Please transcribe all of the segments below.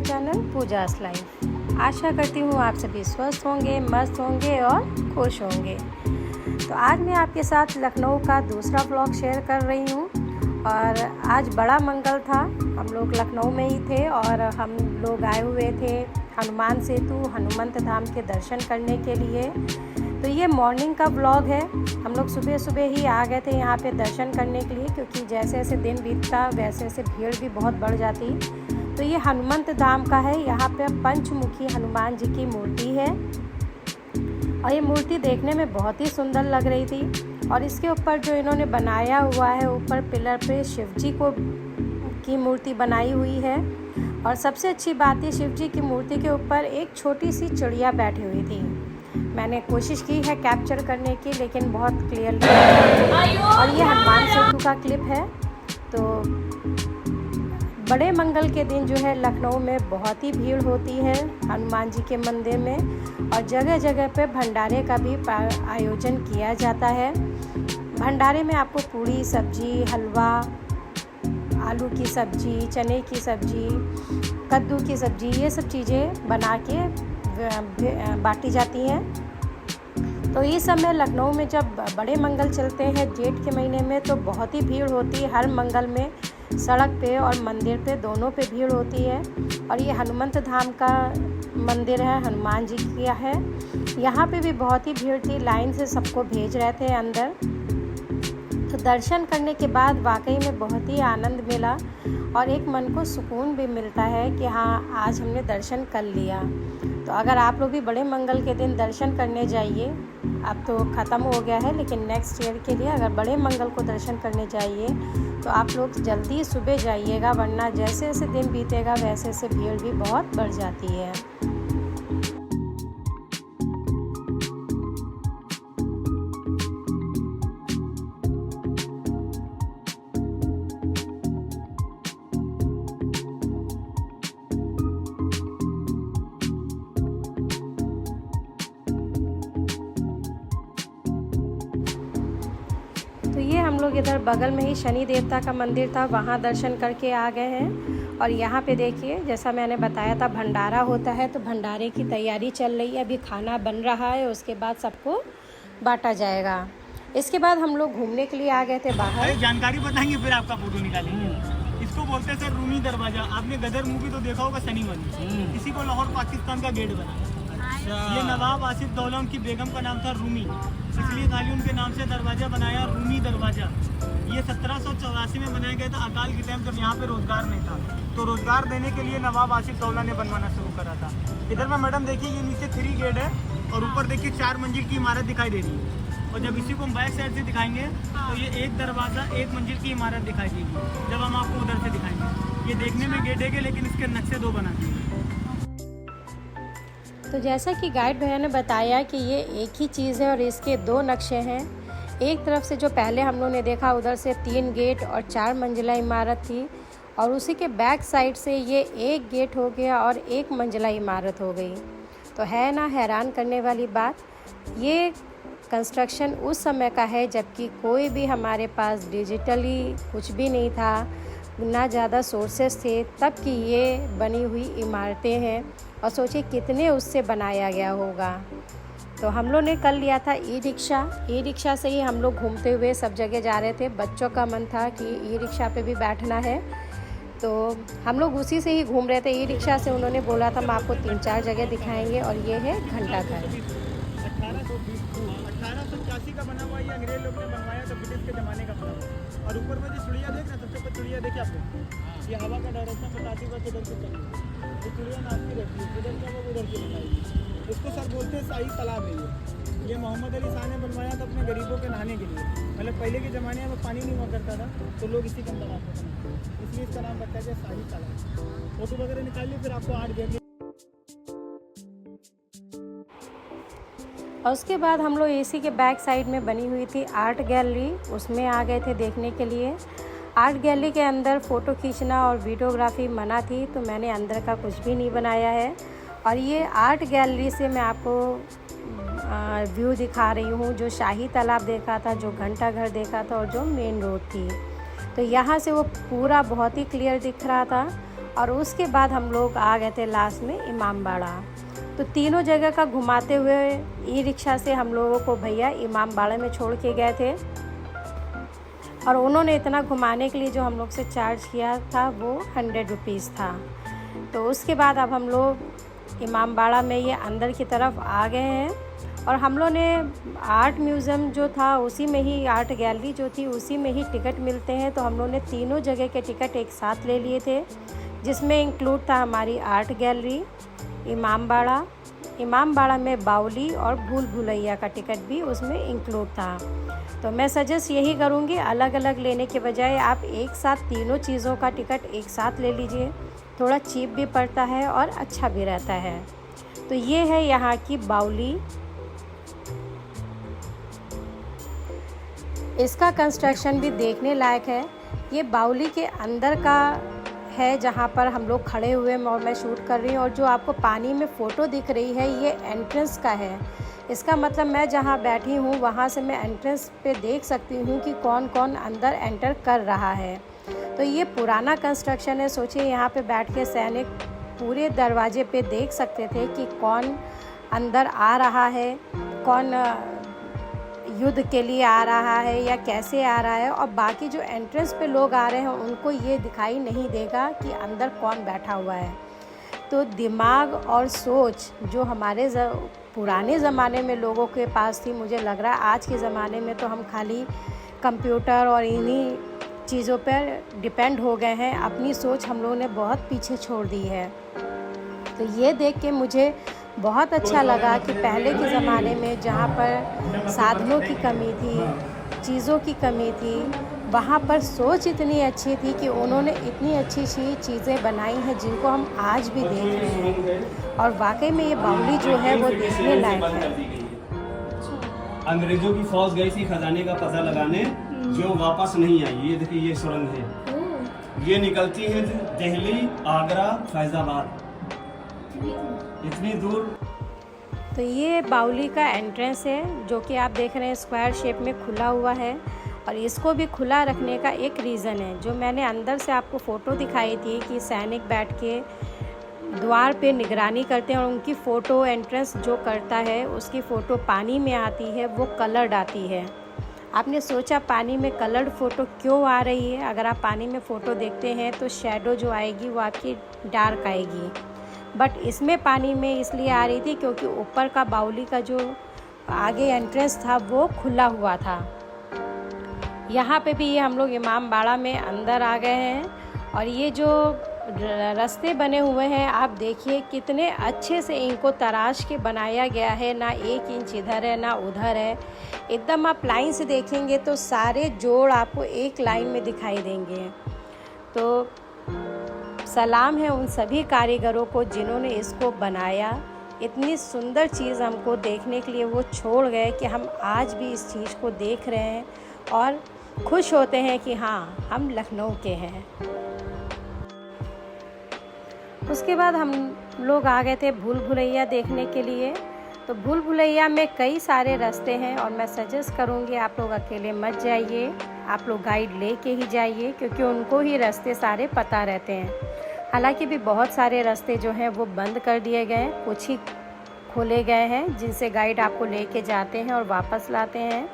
Channel Pooja's life. आशा करती हूँ आप सभी स्वस्थ होंगे, मस्त होंगे और खुश होंगे। तो आज मैं आपके साथ लखनऊ का दूसरा व्लॉग शेयर कर रही हूँ और आज बड़ा मंगल था। हम लोग लखनऊ में ही थे और हम लोग आए हुए थे हनुमान सेतु हनुमंत धाम के दर्शन करने के लिए। तो ये मॉर्निंग का व्लॉग है। हम लोग सुबह सुबह ही आ गए थे यहाँ पे दर्शन करने के लिए, क्योंकि जैसे जैसे दिन बीतता वैसे वैसे भीड़ भी बहुत बढ़ जाती। तो ये हनुमंत धाम का है। यहाँ पे पंचमुखी हनुमान जी की मूर्ति है और ये मूर्ति देखने में बहुत ही सुंदर लग रही थी। और इसके ऊपर जो इन्होंने बनाया हुआ है, ऊपर पिलर पे शिव जी की मूर्ति बनाई हुई है। और सबसे अच्छी बात है, शिव जी की मूर्ति के ऊपर एक छोटी सी चिड़िया बैठी हुई थी। मैंने कोशिश की है कैप्चर करने की, लेकिन बहुत क्लियर नहीं। और ये हनुमान सेतु का क्लिप है। तो बड़े मंगल के दिन जो है लखनऊ में बहुत ही भीड़ होती है हनुमान जी के मंदिर में, और जगह जगह पे भंडारे का भी आयोजन किया जाता है। भंडारे में आपको पूड़ी सब्जी, हलवा, आलू की सब्जी, चने की सब्जी, कद्दू की सब्जी, ये सब चीज़ें बना के बांटी जाती हैं। तो इस समय लखनऊ में जब बड़े मंगल चलते हैं जेठ के महीने में, तो बहुत ही भीड़ होती है। हर मंगल में सड़क पे और मंदिर पे दोनों पे भीड़ होती है। और ये हनुमंत धाम का मंदिर है, हनुमान जी का है। यहाँ पे भी बहुत ही भीड़ थी, लाइन से सबको भेज रहे थे अंदर। तो दर्शन करने के बाद वाकई में बहुत ही आनंद मिला और एक मन को सुकून भी मिलता है कि हाँ, आज हमने दर्शन कर लिया। तो अगर आप लोग भी बड़े मंगल के दिन दर्शन करने जाइए, अब तो ख़त्म हो गया है, लेकिन नेक्स्ट ईयर के लिए अगर बड़े मंगल को दर्शन करने जाइए तो आप लोग जल्दी सुबह जाइएगा, वरना जैसे जैसे दिन बीतेगा वैसे वैसे भीड़ भी बहुत बढ़ जाती है। तो ये हम लोग इधर बगल में ही शनि देवता का मंदिर था, वहाँ दर्शन करके आ गए हैं। और यहाँ पे देखिए, जैसा मैंने बताया था भंडारा होता है, तो भंडारे की तैयारी चल रही है। अभी खाना बन रहा है, उसके बाद सबको बांटा जाएगा। इसके बाद हम लोग घूमने के लिए आ गए थे बाहर। जानकारी बताएंगे फिर आपका फोटो निकालेंगे। इसको बोलते हैं सर रूमी दरवाजा। आपने गदर मूवी तो देखा होगा, सनी वाली। इसी को लाहौर पाकिस्तान का गेट बना। ये नवाब आसिफ दौला उनकी बेगम का नाम था रूमी, इसलिए खाली उनके नाम से दरवाजा बनाया, रूमी दरवाजा। ये 1784 में बनाया गया था, अकाल के टाइम जब यहाँ पे रोजगार नहीं था, तो रोजगार देने के लिए नवाब आसिफ दौला ने बनवाना शुरू करा था। इधर में मैडम देखिए, ये नीचे 3 गेट है और ऊपर देखिए 4 मंजिल की इमारत दिखाई दे रही है। और जब इसी को हम बैक साइड से दिखाएंगे तो ये एक दरवाज़ा 1 मंजिल की इमारत दिखाई देगी, जब हम आपको उधर से दिखाएंगे। ये देखने में गेट है, लेकिन इसके नक्शे 2 बना दिए। तो जैसा कि गाइड भैया ने बताया कि ये एक ही चीज़ है और इसके 2 नक्शे हैं। एक तरफ से जो पहले हम लोगों ने देखा, उधर से 3 गेट और 4 मंजिला इमारत थी, और उसी के बैक साइड से ये 1 गेट हो गया और 1 मंजिला इमारत हो गई। तो है ना हैरान करने वाली बात। ये कंस्ट्रक्शन उस समय का है जबकि कोई भी हमारे पास डिजिटली कुछ भी नहीं था, ना ज़्यादा सोर्सेस थे, तब की ये बनी हुई इमारतें हैं। और सोचिए कितने उससे बनाया गया होगा। तो हम लोग ने कर लिया था ई रिक्शा से ही हम लोग घूमते हुए सब जगह जा रहे थे। बच्चों का मन था कि ई रिक्शा पे भी बैठना है, तो हम लोग उसी से ही घूम रहे थे। ई रिक्शा से उन्होंने बोला था हम आपको 3-4 जगह दिखाएंगे, और ये है घंटाघर। 1885 का बना हुआ, ये अंग्रेज लोग ने बनवाया था, ब्रिटिश के ज़माने का बना। और ऊपर में जो चिड़िया देख रहे हैं, सबसे ऊपर चिड़िया देखिए आपको, ये हवा का डायरेक्शन बताती हुआ किधर से चल, ये चिड़िया नाचती रहती है, किधर से वो उधर से बताएगी। इसको सर बोलते हैं शाही तालाब है। ये मोहम्मद अली शाह ने बनवाया था अपने गरीबों के नहाने के लिए। मतलब पहले के ज़माने में पानी नहीं हुआ करता था, तो लोग इसी के अंदर आते थे, इसलिए इसका नाम रखा गया शाही तालाब। फोटो वगैरह निकालिए, फिर आपको आर्ट गैलरी। और उसके बाद हम लोग एसी के बैक साइड में बनी हुई थी आर्ट गैलरी, उसमें आ गए थे देखने के लिए। आर्ट गैलरी के अंदर फ़ोटो खींचना और वीडियोग्राफी मना थी, तो मैंने अंदर का कुछ भी नहीं बनाया है। और ये आर्ट गैलरी से मैं आपको व्यू दिखा रही हूँ, जो शाही तालाब देखा था, जो घंटाघर देखा था, और जो मेन रोड थी। तो यहाँ से वो पूरा बहुत ही क्लियर दिख रहा था। और उसके बाद हम लोग आ गए थे लास्ट में इमामबाड़ा। तो तीनों जगह का घुमाते हुए ई रिक्शा से हम लोगों को भैया इमामबाड़ा में छोड़ के गए थे, और उन्होंने इतना घुमाने के लिए जो हम लोग से चार्ज किया था वो 100 रुपीज़ था। तो उसके बाद अब हम लोग इमामबाड़ा में ये अंदर की तरफ आ गए हैं, और हम लोग ने आर्ट म्यूज़ियम जो था उसी में ही, आर्ट गैलरी जो थी उसी में ही टिकट मिलते हैं। तो हम लोग ने तीनों जगह के टिकट एक साथ ले लिए थे, जिसमें इंक्लूड था हमारी आर्ट गैलरी, इमामबाड़ा में बावली और भूल भुलैया का टिकट भी उसमें इंक्लूड था। तो मैं सजेस्ट यही करूँगी, अलग अलग लेने के बजाय आप एक साथ तीनों चीज़ों का टिकट एक साथ ले लीजिए, थोड़ा चीप भी पड़ता है और अच्छा भी रहता है। तो ये है यहाँ की बावली। इसका कंस्ट्रक्शन भी देखने लायक है। ये बावली के अंदर का है जहाँ पर हम लोग खड़े हुए हैं और मैं शूट कर रही हूँ, और जो आपको पानी में फ़ोटो दिख रही है ये एंट्रेंस का है। इसका मतलब मैं जहाँ बैठी हूँ वहाँ से मैं एंट्रेंस पे देख सकती हूँ कि कौन कौन अंदर एंटर कर रहा है। तो ये पुराना कंस्ट्रक्शन है। सोचिए यहाँ पे बैठ के सैनिक पूरे दरवाजे पे देख सकते थे कि कौन अंदर आ रहा है, कौन युद्ध के लिए आ रहा है या कैसे आ रहा है, और बाकी जो एंट्रेंस पे लोग आ रहे हैं उनको ये दिखाई नहीं देगा कि अंदर कौन बैठा हुआ है। तो दिमाग और सोच जो हमारे पुराने ज़माने में लोगों के पास थी, मुझे लग रहा है आज के ज़माने में तो हम खाली कंप्यूटर और इन्हीं चीज़ों पर डिपेंड हो गए हैं। अपनी सोच हम लोगों ने बहुत पीछे छोड़ दी है। तो ये देख के मुझे बहुत अच्छा लगा कि पहले के ज़माने में जहाँ पर साधनों की कमी थी, चीज़ों की कमी थी, वहाँ पर सोच इतनी अच्छी थी कि उन्होंने इतनी अच्छी अच्छी चीज़ें बनाई हैं जिनको हम आज भी देख रहे हैं। और वाकई में ये बावली जो है वो देखने लायक है। अंग्रेजों की फौज गई थी खजाने का पता लगाने, जो वापस नहीं आई। ये देखिए ये सुरंग है, ये निकलती है दिल्ली, आगरा, फैजाबाद, इतनी दूर। तो ये बावली का एंट्रेंस है जो कि आप देख रहे हैं स्क्वायर शेप में खुला हुआ है, और इसको भी खुला रखने का एक रीज़न है। जो मैंने अंदर से आपको फ़ोटो दिखाई थी कि सैनिक बैठ के द्वार पे निगरानी करते हैं, और उनकी फ़ोटो एंट्रेंस जो करता है उसकी फ़ोटो पानी में आती है, वो कलर्ड आती है। आपने सोचा पानी में कलर्ड फ़ोटो क्यों आ रही है? अगर आप पानी में फ़ोटो देखते हैं तो शेडो जो आएगी वो आपकी डार्क आएगी, बट इसमें पानी में इसलिए आ रही थी क्योंकि ऊपर का बावली का जो आगे एंट्रेंस था वो खुला हुआ था। यहाँ पे भी ये हम लोग इमामबाड़ा में अंदर आ गए हैं, और ये जो रास्ते बने हुए हैं आप देखिए कितने अच्छे से इनको तराश के बनाया गया है। ना 1 इंच इधर है ना उधर है, एकदम आप लाइन से देखेंगे तो सारे जोड़ आपको एक लाइन में दिखाई देंगे। तो सलाम है उन सभी कारीगरों को जिन्होंने इसको बनाया। इतनी सुंदर चीज़ हमको देखने के लिए वो छोड़ गए कि हम आज भी इस चीज़ को देख रहे हैं और खुश होते हैं कि हाँ हम लखनऊ के हैं। उसके बाद हम लोग आ गए थे भूल भुलैया देखने के लिए। तो भूल भुलैया में कई सारे रास्ते हैं, और मैं सजेस्ट करूँगी आप लोग अकेले मत जाइए, आप लोग गाइड लेके ही जाइए, क्योंकि उनको ही रास्ते सारे पता रहते हैं। हालांकि भी बहुत सारे रास्ते जो हैं वो बंद कर दिए गए हैं, कुछ ही खोले गए हैं जिनसे गाइड आपको लेके जाते हैं और वापस लाते हैं।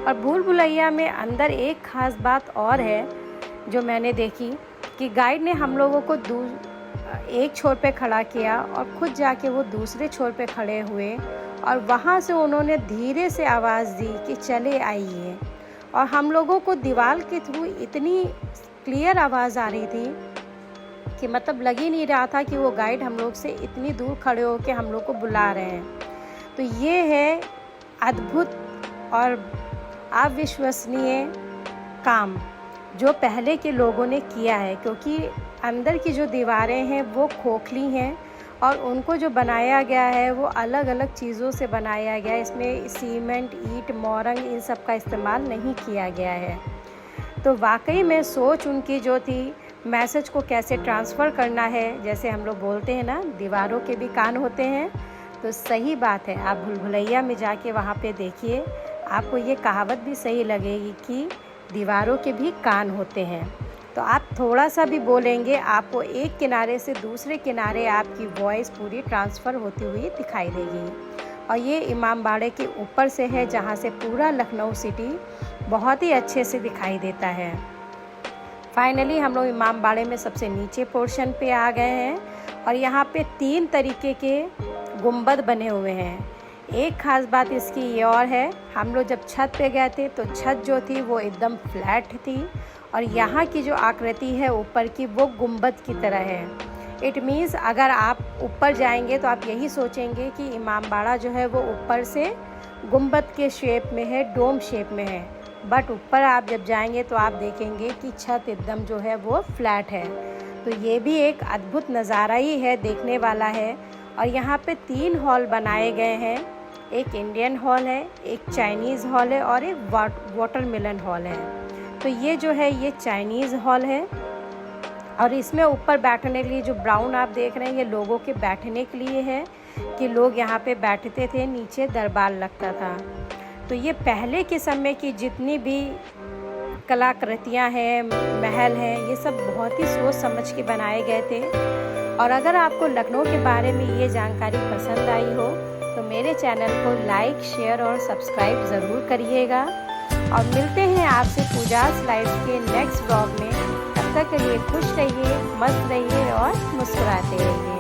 और भूल भुलैया में अंदर एक ख़ास बात और है जो मैंने देखी कि गाइड ने हम लोगों को एक छोर पे खड़ा किया और खुद जाके वो दूसरे छोर पे खड़े हुए, और वहाँ से उन्होंने धीरे से आवाज़ दी कि चले आइए। और हम लोगों को दीवार के थ्रू इतनी क्लियर आवाज़ आ रही थी कि मतलब लग ही नहीं रहा था कि वो गाइड हम लोग से इतनी दूर खड़े होकर हम लोग को बुला रहे हैं। तो ये है अद्भुत और अविश्वसनीय काम जो पहले के लोगों ने किया है, क्योंकि अंदर की जो दीवारें हैं वो खोखली हैं और उनको जो बनाया गया है वो अलग अलग चीज़ों से बनाया गया है। इसमें सीमेंट, ईंट, मोरंग इन सब का इस्तेमाल नहीं किया गया है। तो वाकई में सोच उनकी जो थी, मैसेज को कैसे ट्रांसफ़र करना है, जैसे हम लोग बोलते हैं ना दीवारों के भी कान होते हैं, तो सही बात है। आप भूल भुलैया में जाके वहाँ पे देखिए, आपको ये कहावत भी सही लगेगी कि दीवारों के भी कान होते हैं। तो आप थोड़ा सा भी बोलेंगे आपको एक किनारे से दूसरे किनारे आपकी वॉइस पूरी ट्रांसफ़र होती हुई दिखाई देगी। और ये इमामबाड़े के ऊपर से है जहाँ से पूरा लखनऊ सिटी बहुत ही अच्छे से दिखाई देता है। फाइनली हम लोग इमामबाड़े में सबसे नीचे पोर्शन पे आ गए हैं और यहाँ पे 3 तरीके के गुंबद बने हुए हैं। एक ख़ास बात इसकी ये और है, हम लोग जब छत पे गए थे तो छत जो थी वो एकदम फ्लैट थी और यहाँ की जो आकृति है ऊपर की वो गुंबद की तरह है। इट मीन्स अगर आप ऊपर जाएंगे तो आप यही सोचेंगे कि इमामबाड़ा जो है वो ऊपर से गुंबद के शेप में है, डोम शेप में है, बट ऊपर आप जब जाएंगे तो आप देखेंगे कि छत एकदम जो है वो फ्लैट है। तो ये भी एक अद्भुत नज़ारा ही है, देखने वाला है। और यहाँ पे 3 हॉल बनाए गए हैं, एक इंडियन हॉल है, एक चाइनीज़ हॉल है और एक वाटरमेलन हॉल है। तो ये जो है ये चाइनीज़ हॉल है और इसमें ऊपर बैठने के लिए जो ब्राउन आप देख रहे हैं ये लोगों के बैठने के लिए है कि लोग यहाँ पे बैठते थे, नीचे दरबार लगता था। तो ये पहले के समय की जितनी भी कलाकृतियाँ हैं, महल हैं, ये सब बहुत ही सोच समझ के बनाए गए थे। और अगर आपको लखनऊ के बारे में ये जानकारी पसंद आई हो तो मेरे चैनल को लाइक, शेयर और सब्सक्राइब ज़रूर करिएगा। और मिलते हैं आपसे पूजास लाइफ के नेक्स्ट व्लॉग में। तब तक के लिए खुश रहिए, मस्त रहिए और मुस्कुराते रहिए।